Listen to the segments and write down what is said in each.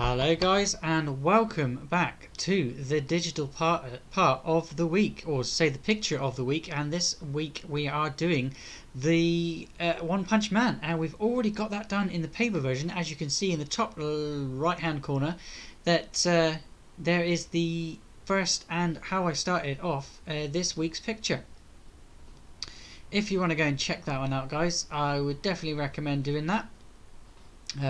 Hello guys, and welcome back to the digital part of the week, or say the picture of the week. And this week we are doing the One Punch Man, and we've already got that done in the paper version. As you can see in the top right hand corner, that there is the first and how I started off this week's picture. If you want to go and check that one out, guys, I would definitely recommend doing that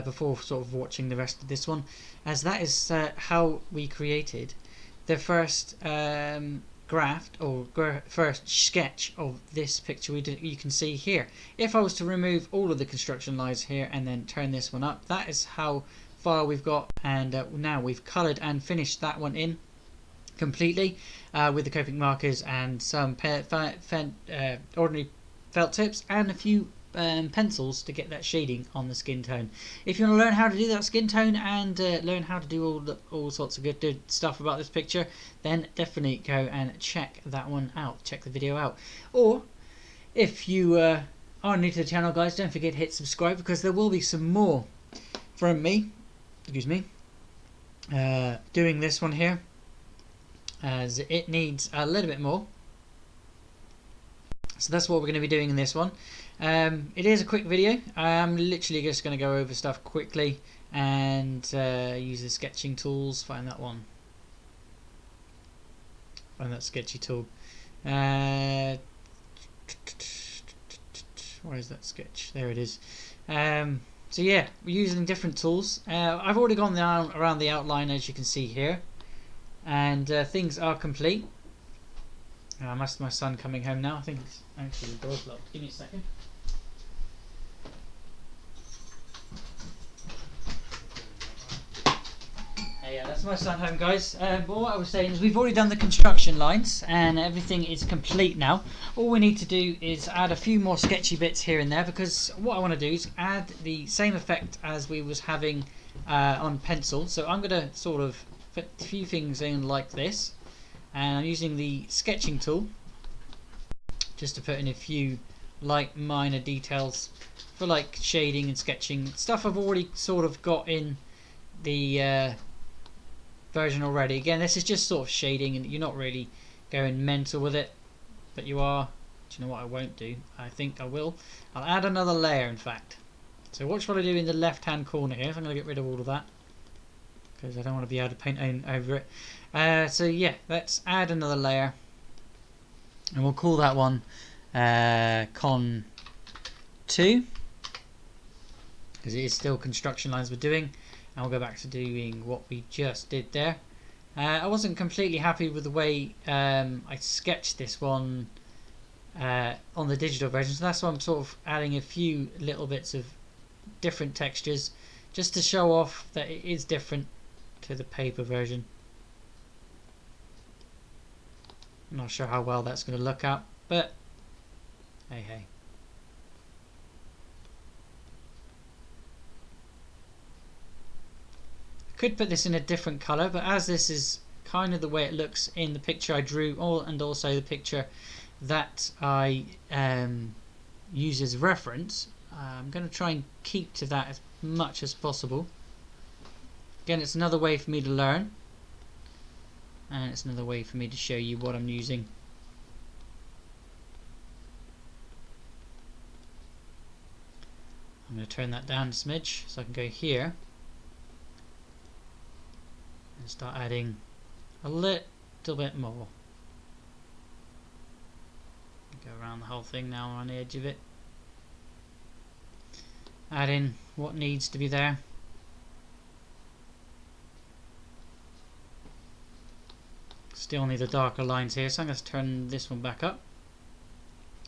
before sort of watching the rest of this one, as that is how we created the first graft or first sketch of this picture you can see here. If I was to remove all of the construction lines here and then turn this one up, that is how far we've got. And now we've coloured and finished that one in completely with the Copic markers and some ordinary felt tips and a few pencils to get that shading on the skin tone. If you want to learn how to do that skin tone and learn how to do all sorts of good stuff about this picture, then definitely go and check that one out. Check the video out. Or if you are new to the channel, guys, don't forget to hit subscribe, because there will be some more from me. Excuse me. Doing this one here, as it needs a little bit more. So that's what we're going to be doing in this one. It is a quick video. I'm literally just going to go over stuff quickly and use the sketching tools. Find that one. Find that sketchy tool. Where is that sketch? There it is. So yeah, we're using different tools. I've already gone down around the outline, as you can see here, and things are complete. That's my son coming home now. I think it's actually the door's locked. Give me a second. Yeah, that's my son home, guys. But what I was saying is we've already done the construction lines and everything is complete now. All we need to do is add a few more sketchy bits here and there, because what I want to do is add the same effect as we was having on pencil. So I'm going to sort of put a few things in like this, and I'm using the sketching tool just to put in a few like minor details for like shading and sketching stuff I've already sort of got in the version already. Again, this is just sort of shading, and you're not really going mental with it, but you are. Do you know what I won't do? I think I will. I'll add another layer, in fact. So watch what I do in the left hand corner here. So I'm going to get rid of all of that, because I don't want to be able to paint over it. So yeah, let's add another layer, and we'll call that one Con 2, because it is still construction lines we're doing, and we'll go back to doing what we just did there. I wasn't completely happy with the way I sketched this one on the digital version, so that's why I'm sort of adding a few little bits of different textures just to show off that it is different to the paper version. I'm not sure how well that's going to look out, but hey. I could put this in a different colour, but as this is kind of the way it looks in the picture I drew, and also the picture that I use as reference, I'm going to try and keep to that as much as possible. Again, it's another way for me to learn, and it's another way for me to show you what I'm using. I'm going to turn that down a smidge so I can go here and start adding a little bit more. Go around the whole thing now on the edge of it. Add in what needs to be there. Still need the darker lines here, so I'm going to turn this one back up.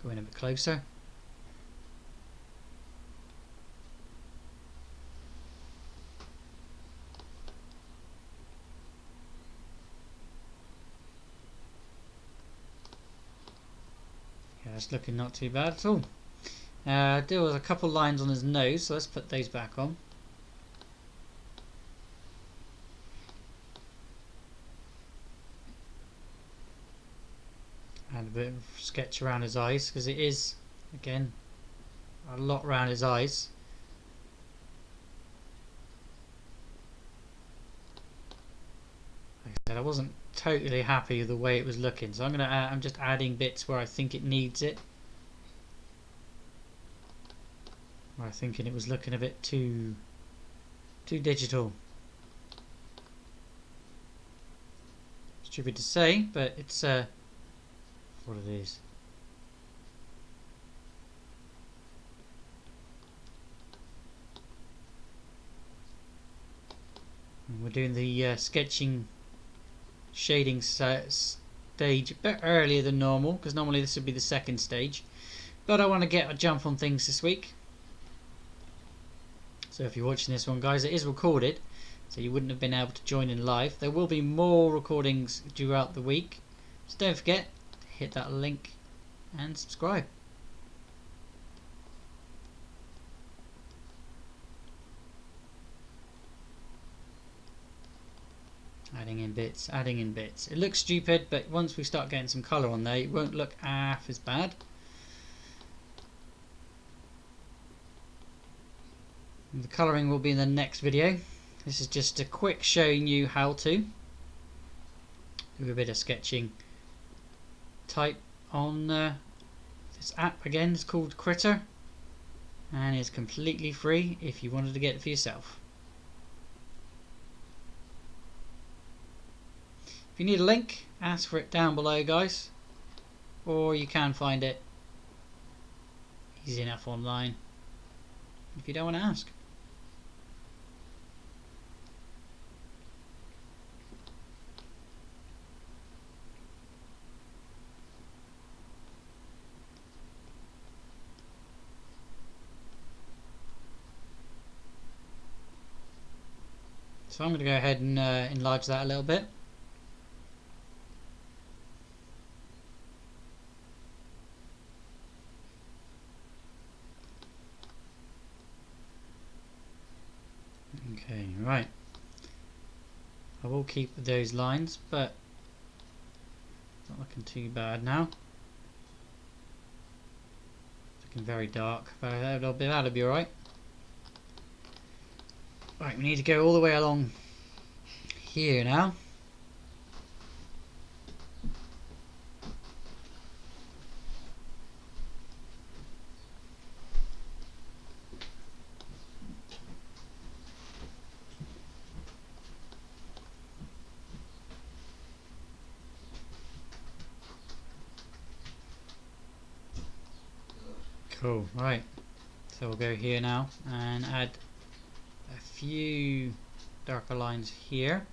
Go in a bit closer. Yeah, that's looking not too bad at all. There was a couple lines on his nose, so let's put those back on. And a bit of sketch around his eyes, because it is, again, a lot around his eyes. I wasn't totally happy with the way it was looking, so I'm just adding bits where I think it needs it. Where I'm thinking it was looking a bit too digital. Stupid to say, but it's what it is. And we're doing the sketching shading stage a bit earlier than normal, because normally this would be the second stage, but I want to get a jump on things this week. So if you're watching this one, guys, it is recorded, so you wouldn't have been able to join in live. There will be more recordings throughout the week, so don't forget to hit that link and subscribe. Adding in bits, adding in bits. It looks stupid, but once we start getting some colour on there, it won't look half as bad. And the colouring will be in the next video. This is just a quick showing you how to do a bit of sketching. Type on this app again, it's called Critter, and it's completely free if you wanted to get it for yourself. If you need a link, ask for it down below, guys, or you can find it easy enough online if you don't want to ask. So I'm going to go ahead and enlarge that a little bit. Okay, right. I will keep those lines, but it's not looking too bad now. It's looking very dark, but that'll be alright. Right, we need to go all the way along here now. Cool, right. So we'll go here now and add a few darker lines here.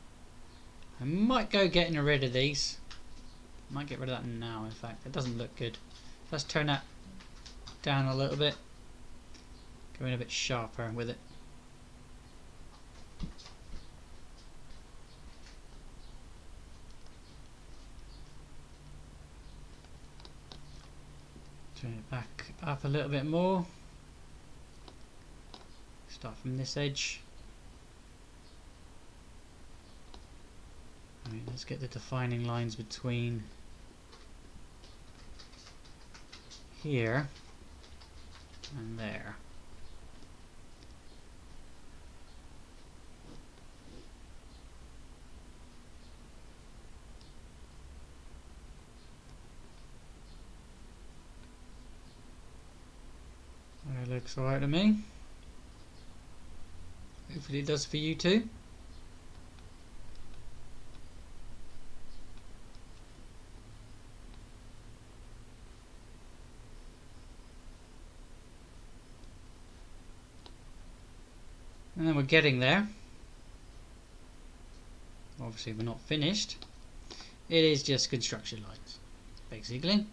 I might go getting rid of these. Might get rid of that now, in fact. It doesn't look good. Let's turn that down a little bit. Go in a bit sharper with it. Turn it back up a little bit more. Start from this edge. Right, let's get the defining lines between here and there. That looks alright to me. Hopefully it does for you too. And then we're getting there. Obviously we're not finished. It is just construction lines, basically.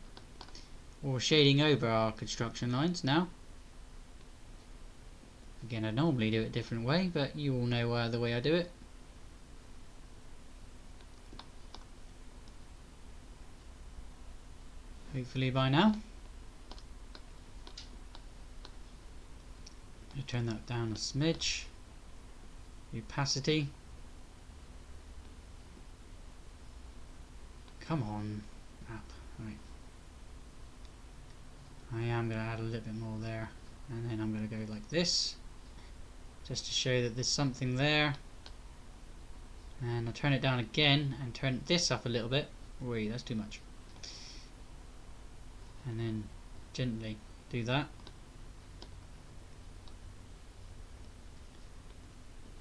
Or shading over our construction lines now. Again, I normally do it a different way, but you all know the way I do it. Hopefully by now. I turn that down a smidge. Opacity. Come on, app. Right. I am going to add a little bit more there, and then I'm going to go like this, just to show that there's something there. And I'll turn it down again and turn this up a little bit. Wait, that's too much. And then gently do that.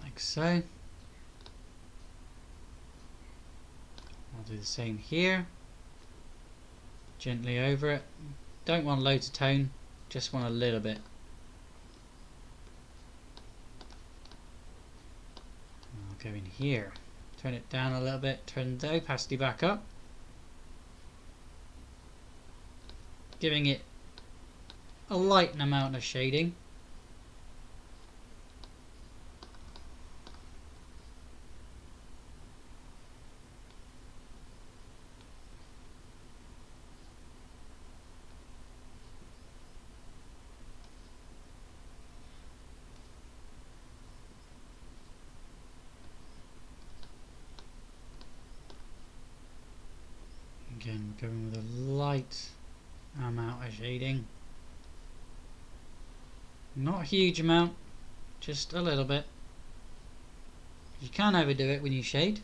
Like so. I'll do the same here. Gently over it. Don't want loads of tone, just want a little bit. I'll go in here. Turn it down a little bit, turn the opacity back up. Giving it a light amount of shading. Again, going with a light amount of shading. Not a huge amount, just a little bit. You can overdo it when you shade.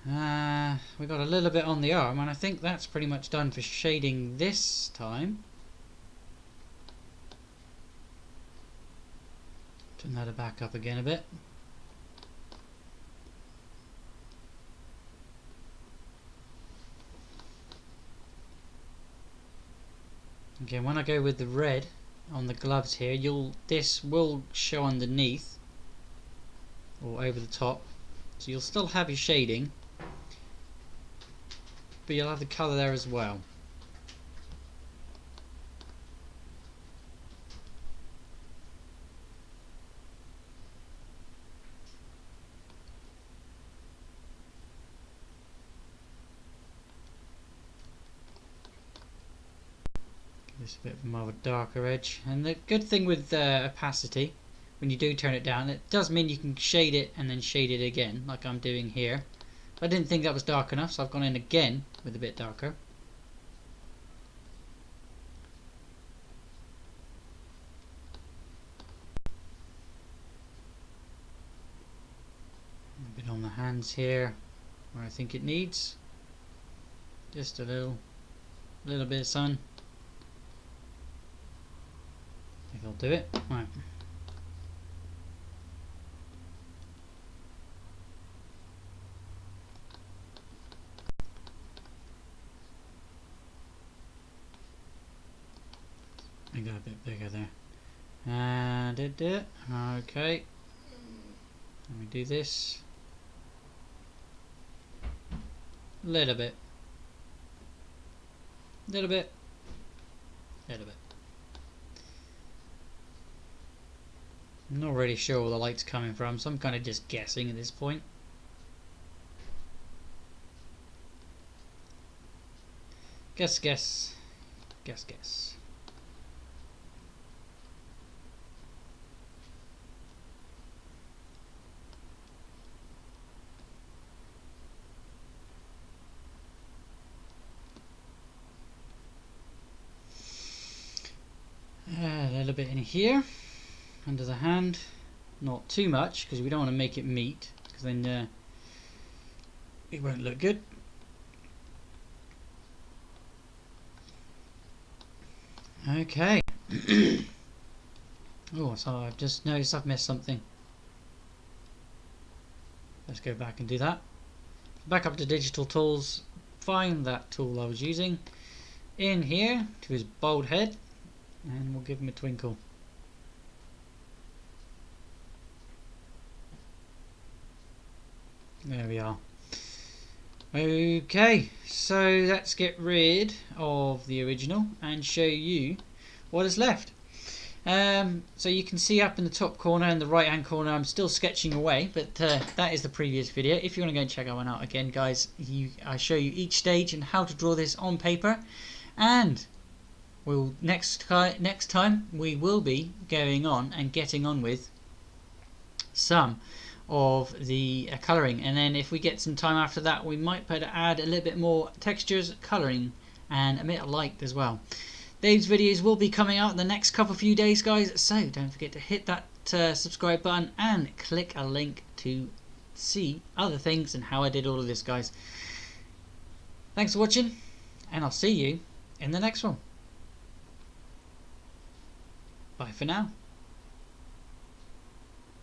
We got a little bit on the arm, and I think that's pretty much done for shading this time. Turn that back up again a bit. Again, when I go with the red on the gloves here, this will show underneath or over the top, so you'll still have your shading, but you'll have the colour there as well. This a bit more of a darker edge, and the good thing with opacity, when you do turn it down, it does mean you can shade it and then shade it again, like I'm doing here. I didn't think that was dark enough, so I've gone in again with a bit darker. A bit on the hands here, where I think it needs. Just a little bit of sun. I think I'll do it. Right. I got a bit bigger there. And it did. Okay. Let me do this. Little bit. Little bit. Little bit. I'm not really sure where the light's coming from, so I'm kind of just guessing at this point. Guess. A little bit in here. Under the hand, not too much because we don't want to make it meat, because then it won't look good. Okay. Oh, so I've just noticed I've missed something. Let's go back and do that. Back up to digital tools, find that tool I was using in here to his bald head, and we'll give him a twinkle. There we are. Okay, so let's get rid of the original and show you what is left. So you can see up in the top corner and the right hand corner I'm still sketching away, but that is the previous video. If you want to go and check that one out again, guys, I show you each stage and how to draw this on paper. And we'll next time we will be going on and getting on with some of the colouring, and then if we get some time after that, we might better add a little bit more textures, colouring, and a bit of light as well. These videos will be coming out in the next few days, guys, so don't forget to hit that that subscribe button and click a link to see other things and how I did all of this, guys. Thanks for watching, and I'll see you in the next one. Bye for now.